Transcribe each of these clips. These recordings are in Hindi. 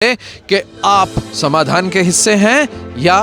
कि आप समाधान के हिस्से हैं या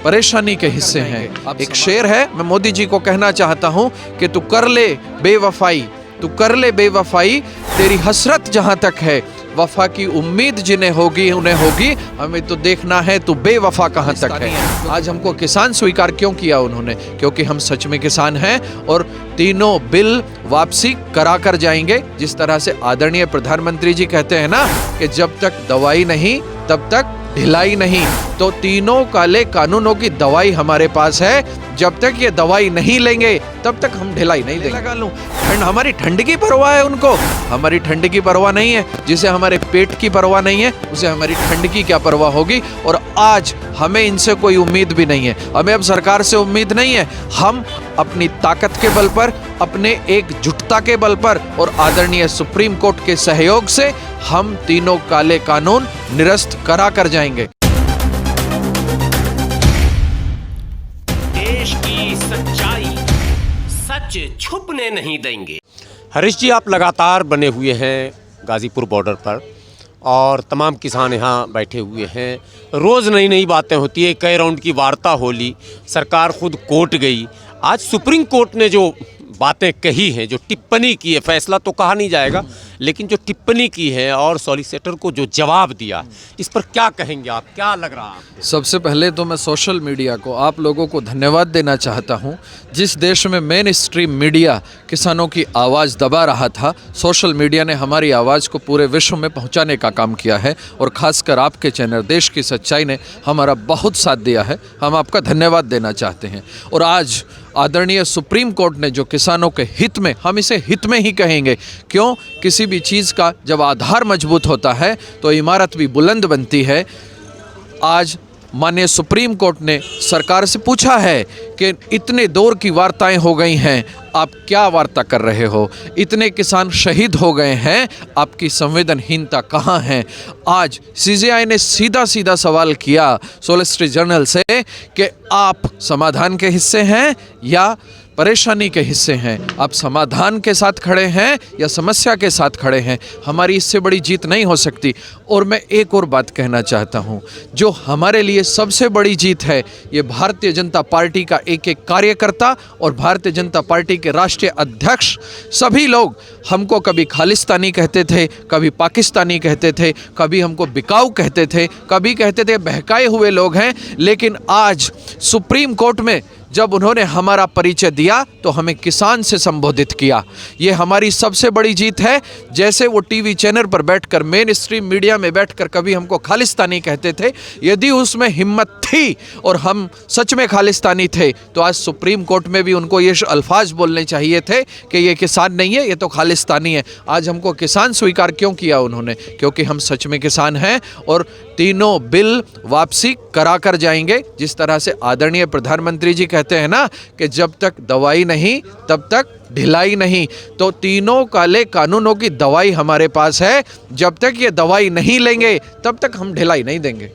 परेशानी के हिस्से हैं। एक शेर है, मैं मोदी जी को कहना चाहता हूं कि तू कर ले बेवफाई, तू कर ले बेवफाई, तेरी हसरत जहां तक है वफा की उम्मीद जिन्हें होगी उन्हें होगी, हमें तो देखना है तू बेवफा कहां तक है। आज हमको किसान स्वीकार क्यों किया उन्होंने? क्योंकि हम सच में किसान हैं और तीनों बिल वापसी करा कर जाएंगे। जिस तरह से आदरणीय प्रधानमंत्री जी कहते हैं ना कि जब तक दवाई नहीं तब तक ढिलाई नहीं, तो तीनों काले कानूनों की दवाई हमारे पास है। जब तक ये दवाई नहीं लेंगे तब तक हम ढिलाई नहीं देंगे। लगा लूं ठंड, हमारी ठंड की परवाह है उनको, हमारी ठंड की परवाह नहीं है। जिसे हमारे पेट की परवाह नहीं है उसे हमारी ठंड की क्या परवाह होगी। और आज हमें इनसे कोई उम्मीद भी नहीं है, हमें अब सरकार से उम्मीद नहीं है। हम अपनी ताकत के बल पर, अपने एकजुटता के बल पर और आदरणीय सुप्रीम कोर्ट के सहयोग से हम तीनों काले कानून निरस्त करा कर जाएंगे। देश की सच्चाई सच छुपने नहीं देंगे। हरीश जी, आप लगातार बने हुए हैं गाजीपुर बॉर्डर पर और तमाम किसान यहाँ बैठे हुए हैं। रोज़ नई नई बातें होती है, कई राउंड की वार्ता हो ली, सरकार खुद कोर्ट गई। आज सुप्रीम कोर्ट ने जो बातें कही हैं, जो टिप्पणी की है, फैसला तो कहा नहीं जाएगा, लेकिन जो टिप्पणी की है और सॉलिसिटर को जो जवाब दिया, इस पर क्या कहेंगे आप? क्या लग रहा है आपको? सबसे पहले तो मैं सोशल मीडिया को, आप लोगों को धन्यवाद देना चाहता हूं। जिस देश में मेन स्ट्रीम मीडिया किसानों की आवाज़ दबा रहा था, सोशल मीडिया ने हमारी आवाज़ को पूरे विश्व में पहुंचाने का काम किया है और ख़ासकर आपके चैनल देश की सच्चाई ने हमारा बहुत साथ दिया है। हम आपका धन्यवाद देना चाहते हैं। और आज आदरणीय सुप्रीम कोर्ट ने जो किसानों के हित में, हम इसे हित में ही कहेंगे, क्यों, किसी भी चीज़ का जब आधार मजबूत होता है तो इमारत भी बुलंद बनती है। आज माननीय सुप्रीम कोर्ट ने सरकार से पूछा है कि इतने दौर की वार्ताएं हो गई हैं, आप क्या वार्ता कर रहे हो? इतने किसान शहीद हो गए हैं, आपकी संवेदनहीनता कहाँ है? आज सीजेआई ने सीधा सीधा सवाल किया सॉलिसिटर जनरल से कि आप समाधान के हिस्से हैं या परेशानी के हिस्से हैं? आप समाधान के साथ खड़े हैं या समस्या के साथ खड़े हैं? हमारी इससे बड़ी जीत नहीं हो सकती। और मैं एक और बात कहना चाहता हूं, जो हमारे लिए सबसे बड़ी जीत है, ये भारतीय जनता पार्टी का एक एक कार्यकर्ता और भारतीय जनता पार्टी के राष्ट्रीय अध्यक्ष, सभी लोग हमको कभी खालिस्तानी कहते थे, कभी पाकिस्तानी कहते थे, कभी हमको बिकाऊ कहते थे, कभी कहते थे बहकाए हुए लोग हैं। लेकिन आज सुप्रीम कोर्ट में जब उन्होंने हमारा परिचय दिया तो हमें किसान से संबोधित किया। ये हमारी सबसे बड़ी जीत है। जैसे वो टीवी चैनल पर बैठकर, मेन स्ट्रीम मीडिया में बैठकर कभी हमको खालिस्तानी कहते थे, यदि उसमें हिम्मत थी और हम सच में खालिस्तानी थे तो आज सुप्रीम कोर्ट में भी उनको ये अल्फाज बोलने चाहिए थे कि ये किसान नहीं है, ये तो खालिस्तानी है। आज हमको किसान स्वीकार क्यों किया उन्होंने? क्योंकि हम सच में किसान हैं और तीनों बिल वापसी करा कर जाएंगे। जिस तरह से आदरणीय प्रधानमंत्री जी कहते हैं ना कि जब तक दवाई नहीं तब तक ढिलाई नहीं, तो तीनों काले कानूनों की दवाई हमारे पास है। जब तक ये दवाई नहीं लेंगे तब तक हम ढिलाई नहीं देंगे।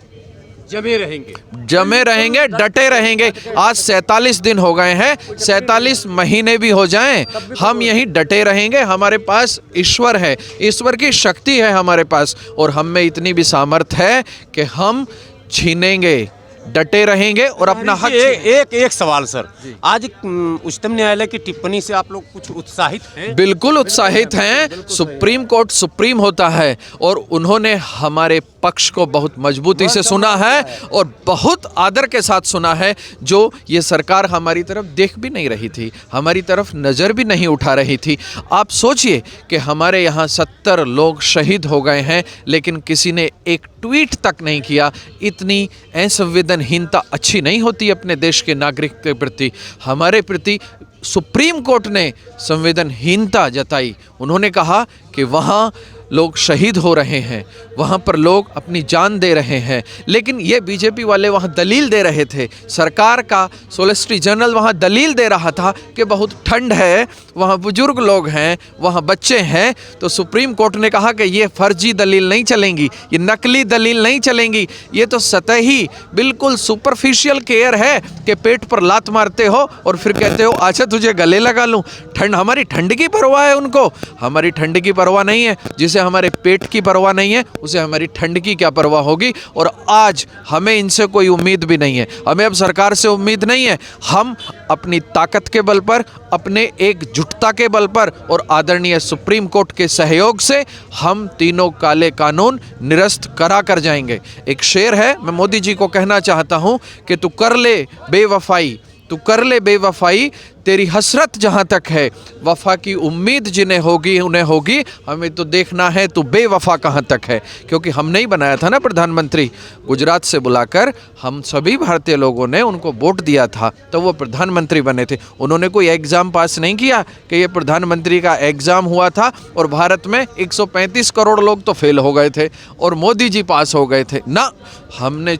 जमे रहेंगे, जमे रहेंगे, डटे रहेंगे। आज 47 दिन हो गए हैं, 47 महीने भी हो जाएं, हम यहीं डटे रहेंगे। हमारे पास ईश्वर है, ईश्वर की शक्ति है हमारे पास, और हम में इतनी भी सामर्थ्य है कि हम छीनेंगे, डटे रहेंगे और अपना हक। एक सवाल सर, आज उच्चतम न्यायालय की टिप्पणी से आप लोग कुछ उत्साहित हैं? बिल्कुल उत्साहित हैं। सुप्रीम कोर्ट सुप्रीम होता है और उन्होंने हमारे पक्ष को बहुत मजबूती से सुना है और बहुत आदर के साथ सुना है। जो ये सरकार हमारी तरफ देख भी नहीं रही थी, हमारी तरफ नज़र भी नहीं उठा रही थी। आप सोचिए कि हमारे यहाँ 70 लोग शहीद हो गए हैं, लेकिन किसी ने एक ट्वीट तक नहीं किया। इतनी असंवेदनहीनता अच्छी नहीं होती अपने देश के नागरिक के प्रति। हमारे प्रति सुप्रीम कोर्ट ने संवेदनहीनता जताई। उन्होंने कहा कि वहाँ लोग शहीद हो रहे हैं, वहाँ पर लोग अपनी जान दे रहे हैं, लेकिन ये बीजेपी वाले वहाँ दलील दे रहे थे। सरकार का सॉलिसिटर जनरल वहाँ दलील दे रहा था कि बहुत ठंड है, वहाँ बुजुर्ग लोग हैं, वहाँ बच्चे हैं। तो सुप्रीम कोर्ट ने कहा कि ये फर्जी दलील नहीं चलेंगी, ये नकली दलील नहीं चलेंगी, ये तो सतही बिल्कुल सुपरफिशियल केयर है कि पेट पर लात मारते हो और फिर कहते हो अच्छा तुझे गले लगा लूँ। हमारी ठंड की परवाह है उनको? हमारी ठंड की परवाह नहीं है। जिसे हमारे पेट की परवाह नहीं है उसे हमारी ठंड की क्या परवाह होगी। और आज हमें इनसे कोई उम्मीद भी नहीं है, हमें अब सरकार से उम्मीद नहीं है। हम अपनी ताकत के बल पर, अपने एकजुटता के बल पर और आदरणीय सुप्रीम कोर्ट के सहयोग से हम तीनों काले कानून निरस्त करा कर जाएंगे। एक शेर है, मैं मोदी जी को कहना चाहता हूं कि तू कर ले बेवफाई, तू कर ले बेवफाई, तेरी हसरत जहां तक है, वफा की उम्मीद जिन्हें होगी उन्हें होगी, हमें तो देखना है तू बेवफा कहां तक है। क्योंकि हमने ही बनाया था ना प्रधानमंत्री, गुजरात से बुलाकर हम सभी भारतीय लोगों ने उनको वोट दिया था, तो वो प्रधानमंत्री बने थे। उन्होंने कोई एग्ज़ाम पास नहीं किया कि ये प्रधानमंत्री का एग्ज़ाम हुआ था और भारत में 135 करोड़ लोग तो फेल हो गए थे और मोदी जी पास हो गए थे ना। हमने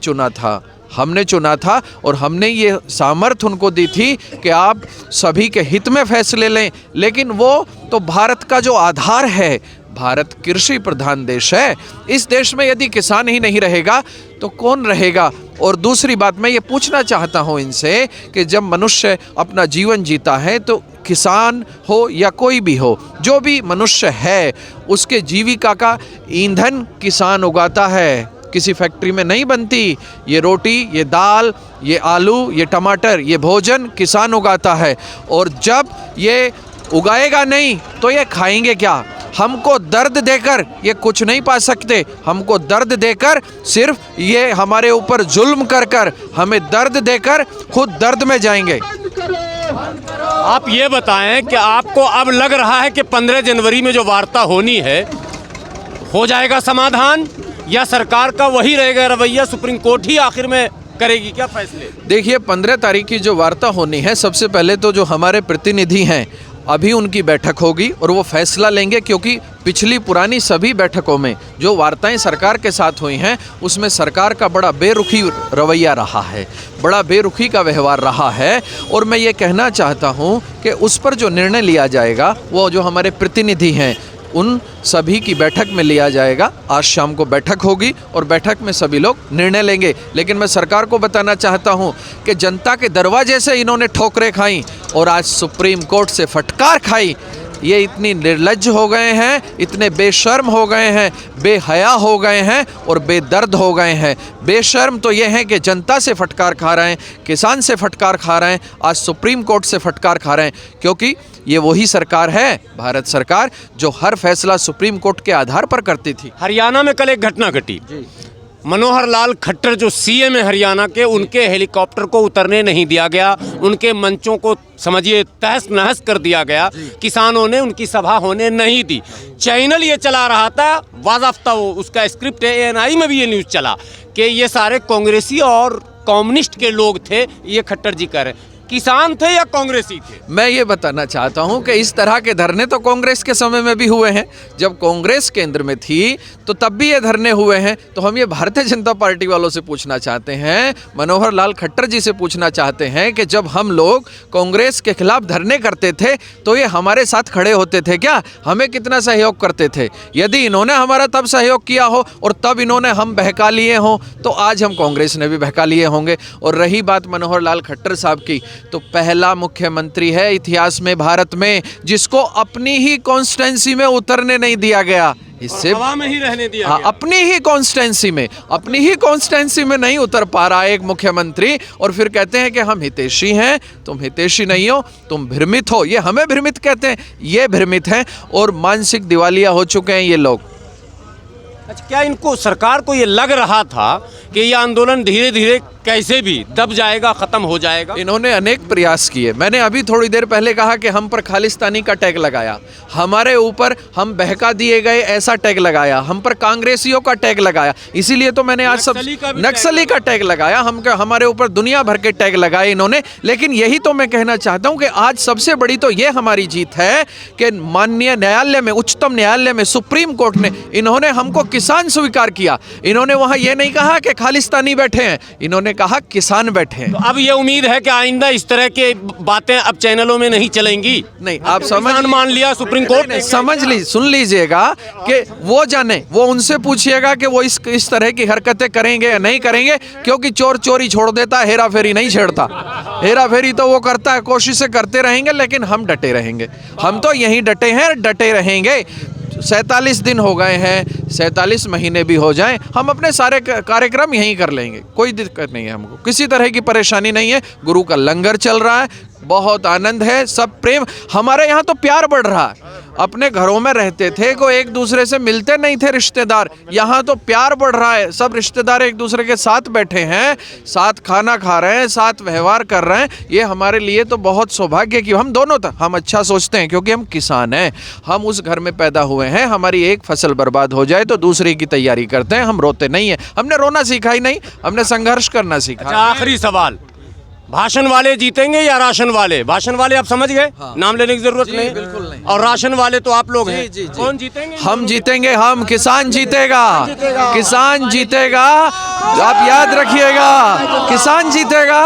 चुना था और हमने ये सामर्थ्य उनको दी थी कि आप सभी के हित में फैसले लें। लेकिन वो तो भारत का जो आधार है, भारत कृषि प्रधान देश है, इस देश में यदि किसान ही नहीं रहेगा तो कौन रहेगा। और दूसरी बात मैं ये पूछना चाहता हूँ इनसे कि जब मनुष्य अपना जीवन जीता है तो किसान हो या कोई भी हो, जो भी मनुष्य है उसके जीविका का ईंधन किसान उगाता है, किसी फैक्ट्री में नहीं बनती। ये रोटी, ये दाल, ये आलू, ये टमाटर, ये भोजन किसान उगाता है। और जब ये उगाएगा नहीं तो ये खाएंगे क्या। हमको दर्द देकर ये कुछ नहीं पा सकते, हमको दर्द देकर सिर्फ ये हमारे ऊपर जुल्म कर कर हमें दर्द देकर खुद दर्द में जाएंगे। आप ये बताएं कि आपको अब लग रहा है कि 15 जनवरी में जो वार्ता होनी है हो जाएगा समाधान, या सरकार का वही रहेगा रवैया, सुप्रीम कोर्ट ही आखिर में करेगी क्या फैसले? देखिए 15 तारीख की जो वार्ता होनी है, सबसे पहले तो जो हमारे प्रतिनिधि हैं अभी उनकी बैठक होगी और वो फैसला लेंगे। क्योंकि पिछली पुरानी सभी बैठकों में जो वार्ताएं सरकार के साथ हुई हैं उसमें सरकार का बड़ा बेरुखी रवैया रहा है, बड़ा बेरुखी का व्यवहार रहा है। और मैं ये कहना चाहता हूँ कि उस पर जो निर्णय लिया जाएगा वो जो हमारे प्रतिनिधि हैं उन सभी की बैठक में लिया जाएगा। आज शाम को बैठक होगी और बैठक में सभी लोग निर्णय लेंगे। लेकिन मैं सरकार को बताना चाहता हूं कि जनता के दरवाजे से इन्होंने ठोकरें खाई और आज सुप्रीम कोर्ट से फटकार खाई। ये इतनी निर्लज्ज हो गए हैं, इतने बेशर्म हो गए हैं, बेहया हो गए हैं और बेदर्द हो गए हैं। बेशर्म तो ये हैं कि जनता से फटकार खा रहे हैं, किसान से फटकार खा रहे हैं, आज सुप्रीम कोर्ट से फटकार खा रहे हैं। क्योंकि ये वही सरकार है, भारत सरकार, जो हर फैसला सुप्रीम कोर्ट के आधार पर करती थी। हरियाणा में कल एक घटना घटी। मनोहर लाल खट्टर जो सीएम है हरियाणा के, उनके हेलीकॉप्टर को उतरने नहीं दिया गया, उनके मंचों को समझिए तहस नहस कर दिया गया। किसानों ने उनकी सभा होने नहीं दी। चैनल ये चला रहा था, वाज़ाफ्ता वो उसका स्क्रिप्ट है, एएनआई में भी ये न्यूज़ चला कि ये सारे कांग्रेसी और कम्युनिस्ट के लोग थे, ये खट्टर जी कर रहे। किसान थे या कांग्रेसी थे? मैं ये बताना चाहता हूं कि इस तरह के धरने तो कांग्रेस के समय में भी हुए हैं। जब कांग्रेस केंद्र में थी तो तब भी ये धरने हुए हैं। तो हम ये भारतीय जनता पार्टी वालों से पूछना चाहते हैं, मनोहर लाल खट्टर जी से पूछना चाहते हैं कि जब हम लोग कांग्रेस के खिलाफ धरने करते थे तो ये हमारे साथ खड़े होते थे क्या? हमें कितना सहयोग करते थे? यदि इन्होंने हमारा तब सहयोग किया हो और तब इन्होंने हम बहका लिए हों तो आज हम कांग्रेस ने भी बहका लिए होंगे। और रही बात मनोहर लाल खट्टर साहब की, तो पहला मुख्यमंत्री है इतिहास में भारत में जिसको अपनी ही कॉन्स्टिट्यूंसी में उतरने नहीं दिया गया। इससे हवा में ही रहने दिया गया। अपनी ही कॉन्स्टिट्यूंसी में नहीं उतर पा रहा एक मुख्यमंत्री और फिर कहते हैं कि हम हितैषी हैं। तुम हितैषी नहीं हो, तुम भ्रमित हो। ये हमें भ्रमित कहते हैं, ये भ्रमित हैं और मानसिक दिवालिया हो चुके हैं ये लोग। अच्छा, क्या इनको सरकार को ये लग रहा था कि ये आंदोलन धीरे धीरे कैसे भी दब जाएगा, खत्म हो जाएगा? इन्होंने अनेक प्रयास किए। मैंने अभी थोड़ी देर पहले कहा कि हम पर खालिस्तानी का टैग लगाया, हमारे ऊपर हम बहका दिए गए ऐसा टैग लगाया, हम पर कांग्रेसियों का टैग लगाया। इसीलिए तो मैंने आज सब नक्सली का टैग लगाया, हमारे ऊपर दुनिया भर के टैग लगाए इन्होंने। लेकिन यही तो मैं कहना चाहता हूं कि आज सबसे बड़ी तो ये हमारी जीत है कि माननीय न्यायालय में, उच्चतम न्यायालय में, सुप्रीम कोर्ट ने इन्होंने हमको किसान स्वीकार किया। इन्होंने वहां ये नहीं कहा कि खालिस्तानी बैठे हैं, इन्होंने कहा किसान बैठे हैं। अब ये उम्मीद है कि आइंदा इस तरह के बातें अब चैनलों में नहीं चलेंगी। नहीं, आप समझ मान लिया सुप्रीम कोर्ट ने। समझ ली, सुन लीजिएगा कि वो जाने, वो उनसे पूछिएगा कि वो इस तरह की हरकतें करेंगे या नहीं करेंगे, क्योंकि चोर चोरी छोड़ देता, हेरा फेरी नहीं छेड़ता। हेरा फेरी तो वो करता है, कोशिशें करते रहेंगे, लेकिन हम डटे रहेंगे। हम तो यहीं डटे हैं, डटे रहेंगे। 47 दिन हो गए हैं, 47 महीने भी हो जाएं, हम अपने सारे कार्यक्रम यहीं कर लेंगे, कोई दिक्कत नहीं है, हमको किसी तरह की परेशानी नहीं है। गुरु का लंगर चल रहा है, बहुत आनंद है, सब प्रेम। हमारे यहाँ तो प्यार बढ़ रहा है। अपने घरों में रहते थे, कोई एक दूसरे से मिलते नहीं थे रिश्तेदार, यहाँ तो प्यार बढ़ रहा है। सब रिश्तेदार एक दूसरे के साथ बैठे हैं, साथ खाना खा रहे हैं, साथ व्यवहार कर रहे हैं। ये हमारे लिए तो बहुत सौभाग्य की हम दोनों था। हम अच्छा सोचते हैं क्योंकि हम किसान हैं, हम उस घर में पैदा हुए हैं। हमारी एक फसल बर्बाद हो जाए तो दूसरे की तैयारी करते हैं, हम रोते नहीं हैं। हमने रोना सीखा ही नहीं, हमने संघर्ष करना सीखा। अच्छा, आखिरी सवाल, भाषण वाले जीतेंगे या राशन वाले? भाषण वाले आप समझ गए, हाँ। नाम लेने की जरूरत नहीं, बिल्कुल नहीं। और राशन वाले तो आप लोग हैं। कौन जीतेंगे? हम जीतेंगे, हम, किसान जीतेगा, किसान जीतेगा। आप याद रखिएगा, किसान जीतेगा।